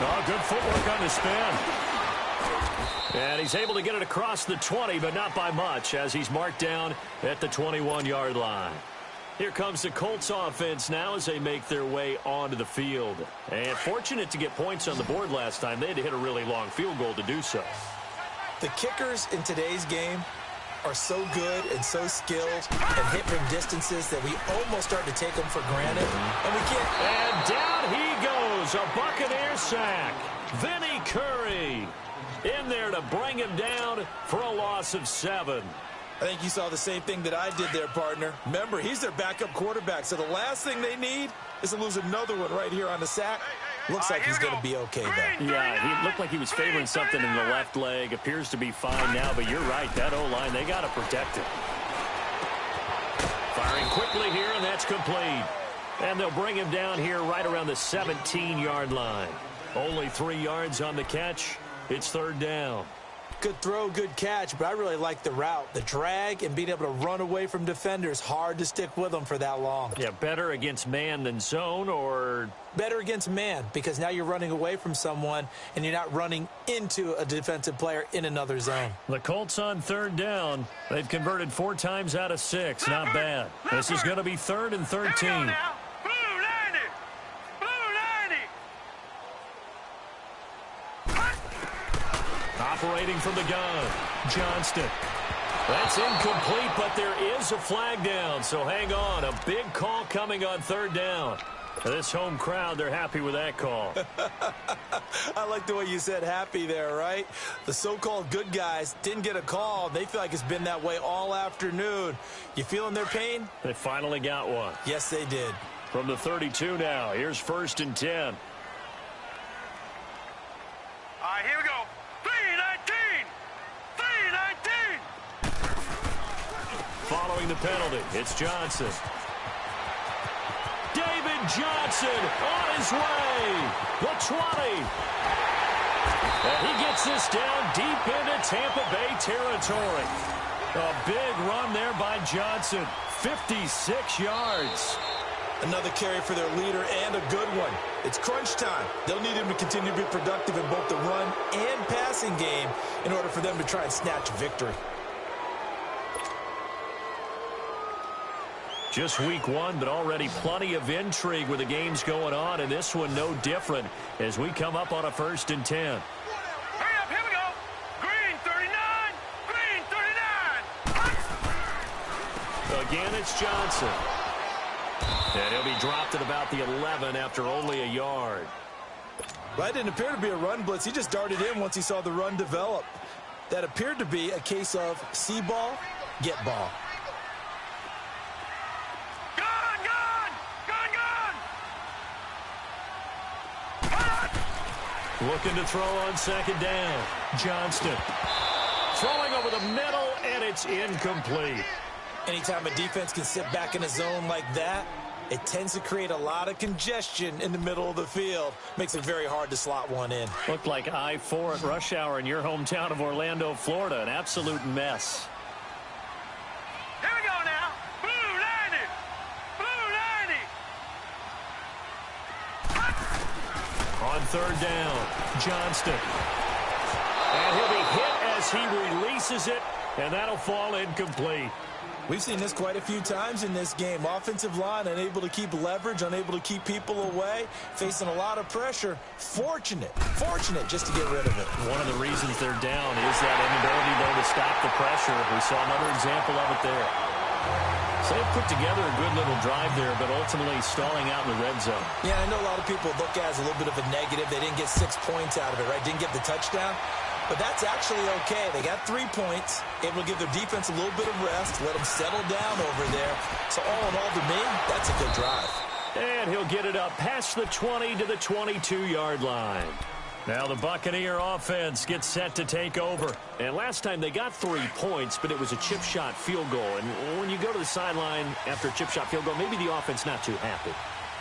Oh, good footwork on the spin. And he's able to get it across the 20, but not by much, as he's marked down at the 21-yard line. Here comes the Colts offense now as they make their way onto the field. And fortunate to get points on the board last time. They had to hit a really long field goal to do so. The kickers in today's game are so good and so skilled and hit from distances that we almost start to take them for granted. And we can't. And down he goes. A Buccaneers sack. Vinny Curry in there to bring him down for a loss of 7. I think you saw the same thing that I did there, partner. Remember, he's their backup quarterback, so the last thing they need is to lose another one right here on the sack. Looks like he's going to be okay, though. Yeah, he looked like he was favoring something in the left leg. Appears to be fine now, but you're right. That O-line, they got to protect it. Firing quickly here, and that's complete. And they'll bring him down here right around the 17-yard line. Only 3 yards on the catch. It's 3rd down. Good throw, good catch, but I really like the route. The drag and being able to run away from defenders, hard to stick with them for that long. Yeah, better against man than zone, or? Better against man, because now you're running away from someone and you're not running into a defensive player in another zone. The Colts on 3rd down. They've converted 4 times out of 6. Not bad. This is going to be 3rd and 13. Operating from the gun, Johnston. That's incomplete, but there is a flag down, so hang on. A big call coming on 3rd down. This home crowd, they're happy with that call. I like the way you said happy there, right? The so-called good guys didn't get a call. They feel like it's been that way all afternoon. You feeling their pain? They finally got one. Yes, they did. From the 32 now, here's 1st and 10. All right, here we go. 3-19. Following the penalty, it's Johnson. David Johnson on his way. The 20. And he gets this down deep into Tampa Bay territory. A big run there by Johnson. 56 yards. Another carry for their leader and a good one. It's crunch time. They'll need him to continue to be productive in both the run and passing game in order for them to try and snatch victory. Just week 1, but already plenty of intrigue with the games going on, and this one no different as we come up on a 1st and 10. Hurry up, here we go. Green 39, green 39. Again, it's Johnson. And he'll be dropped at about the 11 after only a yard. Well, that didn't appear to be a run blitz. He just darted in once he saw the run develop. That appeared to be a case of see ball, get ball. Looking to throw on 2nd down. Johnston. Throwing over the middle, and it's incomplete. Anytime a defense can sit back in a zone like that, it tends to create a lot of congestion in the middle of the field. Makes it very hard to slot one in. Looked like I-4 at rush hour in your hometown of Orlando, Florida. An absolute mess. Here we go now. Blue 90. Blue 90. On 3rd down, Johnston. And he'll be hit as he releases it, and that'll fall incomplete. We've seen this quite a few times in this game. Offensive line unable to keep leverage, unable to keep people away, facing a lot of pressure. Fortunate just to get rid of it. One of the reasons they're down is that inability, though, to stop the pressure. We saw another example of it there. So they put together a good little drive there, but ultimately stalling out in the red zone. Yeah, I know a lot of people look at it as a little bit of a negative. They didn't get 6 points out of it, right? Didn't get the touchdown. But that's actually okay. They got 3 points, able to give their defense a little bit of rest, let them settle down over there. So all in all, to me, that's a good drive. And he'll get it up past the 20 to the 22-yard line. Now the Buccaneer offense gets set to take over. And last time they got 3 points, but it was a chip shot field goal. And when you go to the sideline after a chip shot field goal, maybe the offense not too happy.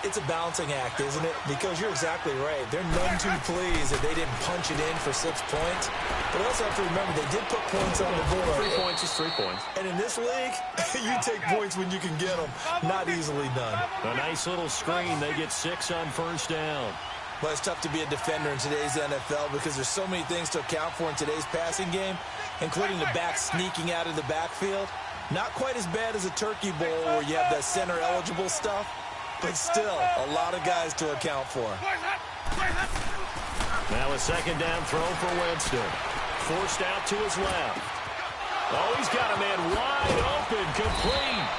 It's a balancing act, isn't it? Because you're exactly right. They're none too pleased that they didn't punch it in for 6 points. But also have to remember, they did put points on the board. 3 points is 3 points. And in this league, you take points when you can get them. Not easily done. A nice little screen. They get 6 on 1st down. But it's tough to be a defender in today's NFL because there's so many things to account for in today's passing game, including the back sneaking out of the backfield. Not quite as bad as a turkey bowl where you have that center-eligible stuff, but still a lot of guys to account for. Now a second down throw for Winston. Forced out to his left. Oh, he's got a man wide open, complete.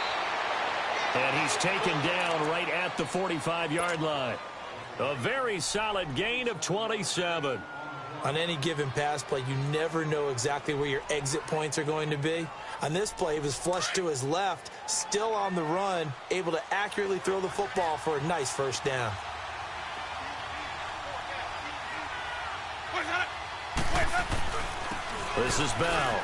And he's taken down right at the 45-yard line. A very solid gain of 27. On any given pass play, you never know exactly where your exit points are going to be. On this play, he was flushed to his left, still on the run, able to accurately throw the football for a nice first down. This is Bell.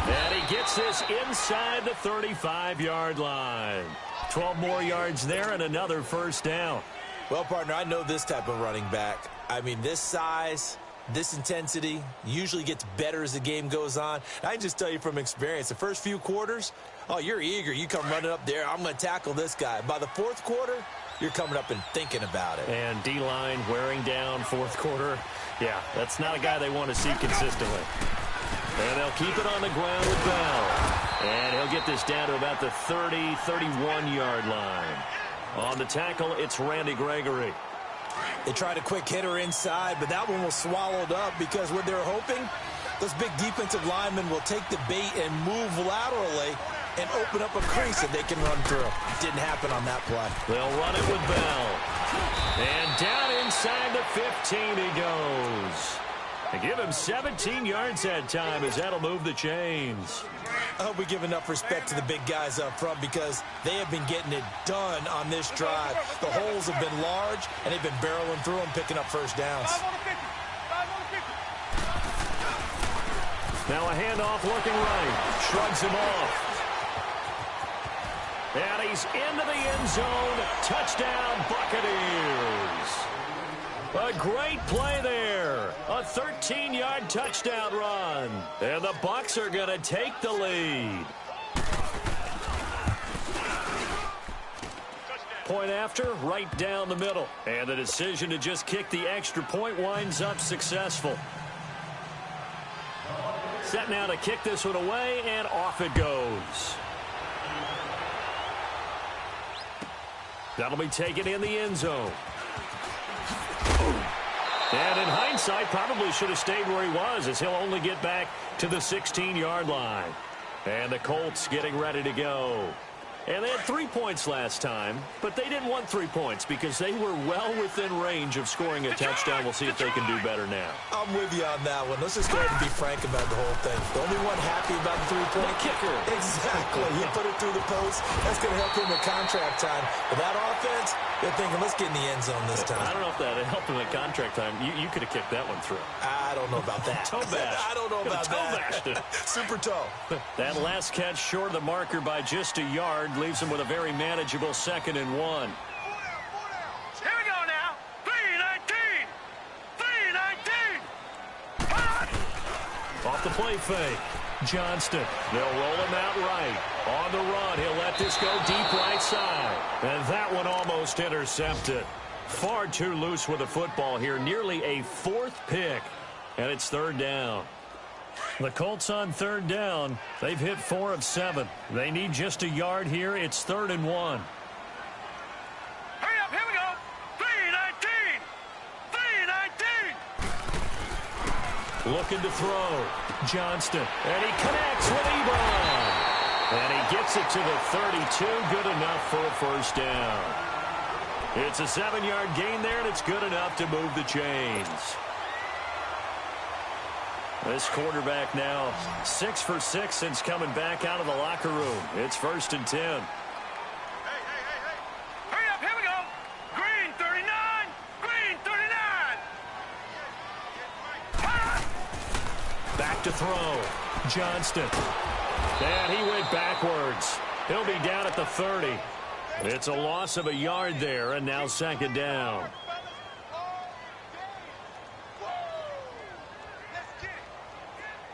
And he gets this inside the 35-yard line. 12 more yards there and another first down. Well, partner, I know this type of running back. I mean, this size, this intensity usually gets better as the game goes on. I can just tell you from experience, the first few quarters, oh, you're eager. You come running up there, I'm going to tackle this guy. By the fourth quarter, you're coming up and thinking about it. And D-line wearing down fourth quarter. Yeah, that's not a guy they want to see consistently. And they'll keep it on the ground with Bell. And he'll get this down to about the 30, 31-yard line. On the tackle, it's Randy Gregory. They tried a quick hitter inside, but that one was swallowed up because what they're hoping, those big defensive linemen will take the bait and move laterally and open up a crease that they can run through. Didn't happen on that play. They'll run it with Bell. And down inside the 15 he goes. They give him 17 yards that time as that'll move the chains. I hope we give enough respect to the big guys up front because they have been getting it done on this drive. The holes have been large, and they've been barreling through them, picking up first downs. Now a handoff looking right. Shrugs him off. And he's into the end zone. Touchdown, Buccaneers. A great play there. A 13-yard touchdown run. And the Bucs are going to take the lead. Point after, right down the middle. And the decision to just kick the extra point winds up successful. Set now to kick this one away, and off it goes. That'll be taken in the end zone. And in hindsight, probably should have stayed where he was as he'll only get back to the 16-yard line. And the Colts getting ready to go. And they had 3 points last time, but they didn't want 3 points because they were well within range of scoring a touchdown. We'll see if they can do better now. I'm with you on that one. Let's just go ahead and be frank about the whole thing. The only one happy about the 3-point kicker. Exactly. He put it through the post. That's going to help him with contract time. But that offense, they're thinking, let's get in the end zone this time. I don't know if that helped him at contract time. You could have kicked that one through. I don't know about that. Toe bash. I don't know about toe that. Bashed it. Super toe. That last catch short of the marker by just a yard leaves him with a very manageable 2nd and 1. Here we go now. 3-19. 3-19. Off the play fake. Johnston. They'll roll him out right. On the run, he'll let this go deep right side. And that one almost intercepted. Far too loose with the football here. Nearly a 4th pick. And it's 3rd down. The Colts on 3rd down. They've hit 4 of 7. They need just a yard here. It's 3rd and 1. Hurry up, here we go. 3-19. 3-19. Looking to throw. Johnston. And he connects with Ebron. And he gets it to the 32. Good enough for a first down. It's a 7-yard gain there, and it's good enough to move the chains. This quarterback now 6 for 6 since coming back out of the locker room. It's 1st and 10. Hey. Hurry up, here we go. Green 39. Green 39. Back to throw. Johnston. And he went backwards. He'll be down at the 30. It's a loss of a yard there, and now 2nd down.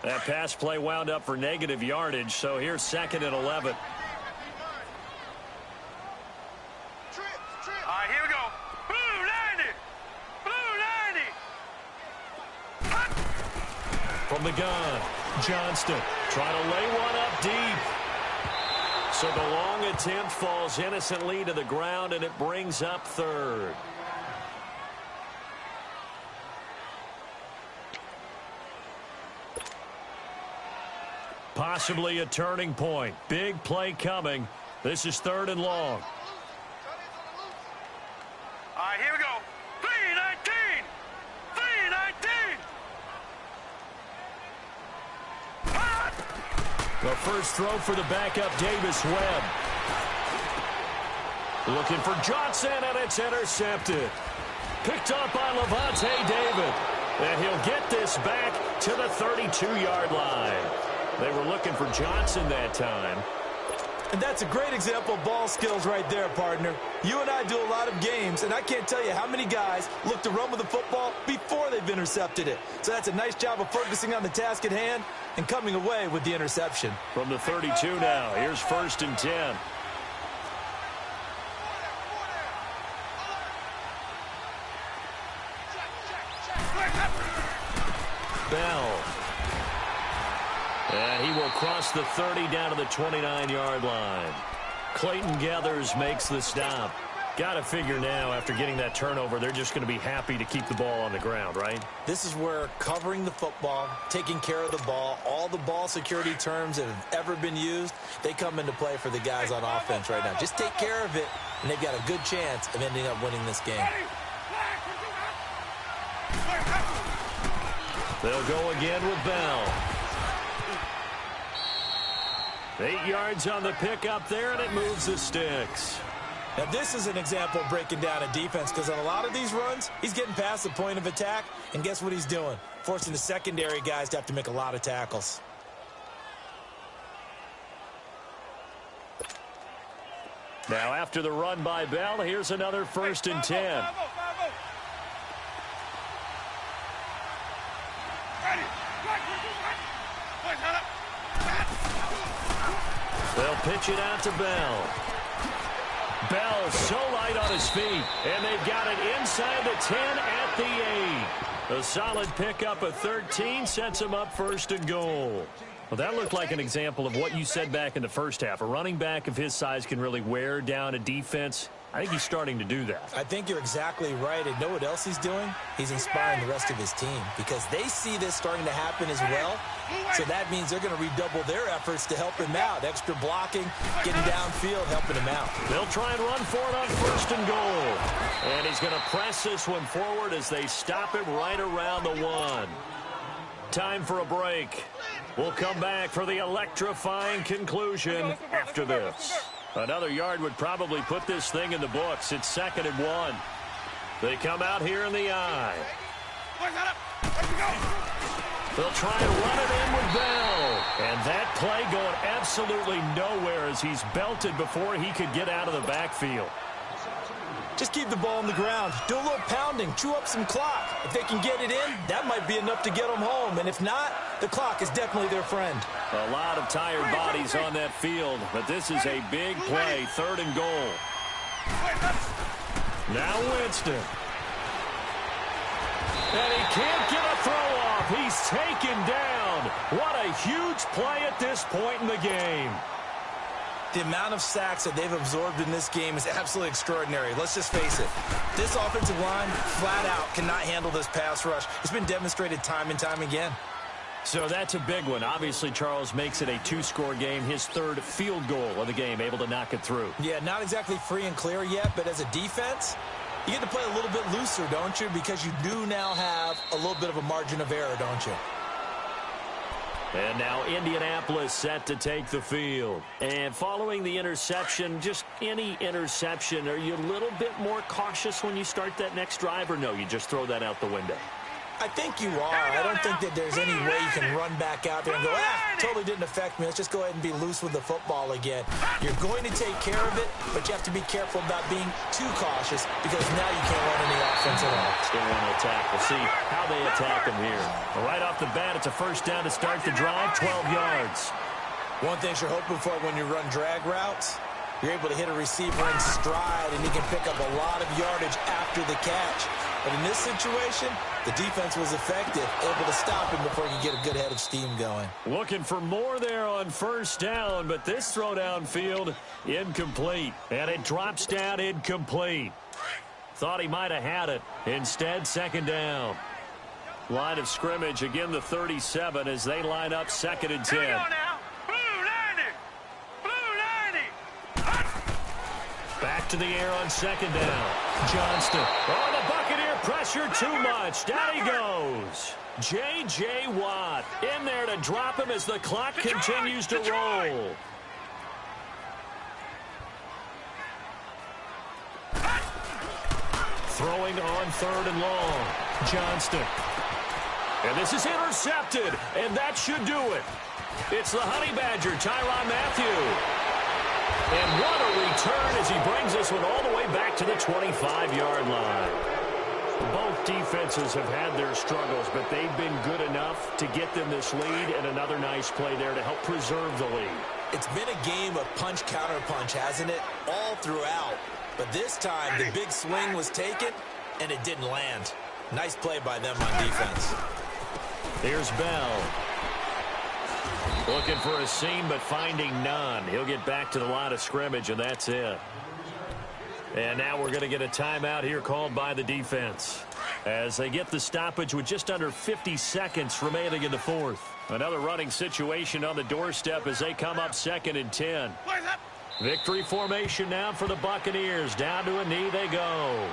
That pass play wound up for negative yardage, so here's 2nd and 11. All right, here we go. From the gun, Johnston trying to lay one up deep. So the long attempt falls innocently to the ground, and it brings up third. Possibly a turning point. Big play coming. This is 3rd and long. All right, here we go. 3-19. 3-19. The first throw for the backup, Davis Webb. Looking for Johnson, and it's intercepted. Picked up by Levante David. And he'll get this back to the 32-yard line. They were looking for Johnson that time. And that's a great example of ball skills right there, partner. You and I do a lot of games, and I can't tell you how many guys look to run with the football before they've intercepted it. So that's a nice job of focusing on the task at hand and coming away with the interception. From the 32 now, here's 1st and 10. Bell. And he will cross the 30 down to the 29-yard line. Clayton Gathers makes the stop. Got to figure now, after getting that turnover, they're just going to be happy to keep the ball on the ground, right? This is where covering the football, taking care of the ball, all the ball security terms that have ever been used, they come into play for the guys on offense right now. Just take care of it, and they've got a good chance of ending up winning this game. They'll go again with Bell. 8 yards on the pickup there, and it moves the sticks. Now, this is an example of breaking down a defense, because on a lot of these runs, he's getting past the point of attack, and guess what he's doing? Forcing the secondary guys to have to make a lot of tackles. Now, after the run by Bell, here's another 1st and 10. They'll pitch it out to Bell. Bell so light on his feet, and they've got it inside the 10 at the 8. A solid pickup of 13 sets him up 1st and goal. Well, that looked like an example of what you said back in the first half. A running back of his size can really wear down a defense. I think he's starting to do that. I think you're exactly right. And know what else he's doing? He's inspiring the rest of his team, because they see this starting to happen as well. So that means they're going to redouble their efforts to help him out. Extra blocking, getting downfield, helping him out. They'll try and run for it on 1st and goal. And he's going to press this one forward as they stop him right around the 1. Time for a break. We'll come back for the electrifying conclusion after this. Another yard would probably put this thing in the books. It's 2nd and 1. They come out here in the eye. They'll try and run it in with Bell. And that play going absolutely nowhere as he's belted before he could get out of the backfield. Just keep the ball on the ground. Do a little pounding. Chew up some clock. If they can get it in, that might be enough to get them home. And if not, the clock is definitely their friend. A lot of tired bodies on that field, but this is a big play, 3rd and goal. Now Winston. And he can't get a throw off. He's taken down. What a huge play at this point in the game. The amount of sacks that they've absorbed in this game is absolutely extraordinary. Let's just face it. This offensive line, flat out, cannot handle this pass rush. It's been demonstrated time and time again. So that's a big one. Obviously, Charles makes it a 2-score game. His 3rd field goal of the game, able to knock it through. Yeah, not exactly free and clear yet, but as a defense, you get to play a little bit looser, don't you? Because you do now have a little bit of a margin of error, don't you? And now Indianapolis set to take the field. And following the interception, just any interception, are you a little bit more cautious when you start that next drive, or no, you just throw that out the window? I think you are. I don't think that there's any way you can run back out there and go, totally didn't affect me. Let's just go ahead and be loose with the football again. You're going to take care of it, but you have to be careful about being too cautious, because now you can't run any offense at all. Still want to attack. We'll see how they attack them here. Well, right off the bat, it's a 1st down to start the drive, 12 yards. One thing you're hoping for when you run drag routes, you're able to hit a receiver in stride, and he can pick up a lot of yardage after the catch. But in this situation, the defense was effective, able to stop him before he could get a good head of steam going. Looking for more there on first down, but this throw downfield incomplete. And it drops down incomplete. Thought he might have had it. Instead, second down. Line of scrimmage, again the 37 as they line up second and 10. Here we go now. Blue 90. Blue 90. Back to the air on second down. Johnston. Oh, the Buccaneer pressure too much. Down he goes. J.J. Watt in there to drop him as the clock continues to roll. Throwing on third and long. Johnston. And this is intercepted, and that should do it. It's the Honey Badger, Tyrann Mathieu. And what a return as he brings this one all the way back to the 25-yard line. Both defenses have had their struggles, but they've been good enough to get them this lead, and another nice play there to help preserve the lead. It's been a game of punch-counter-punch, hasn't it? All throughout. But this time, the big swing was taken, and it didn't land. Nice play by them on defense. Here's Bell. Looking for a seam, but finding none. He'll get back to the line of scrimmage, and that's it. And now we're going to get a timeout here called by the defense as they get the stoppage with just under 50 seconds remaining in the fourth. Another running situation on the doorstep as they come up second and 10. Victory formation now for the Buccaneers. Down to a knee they go.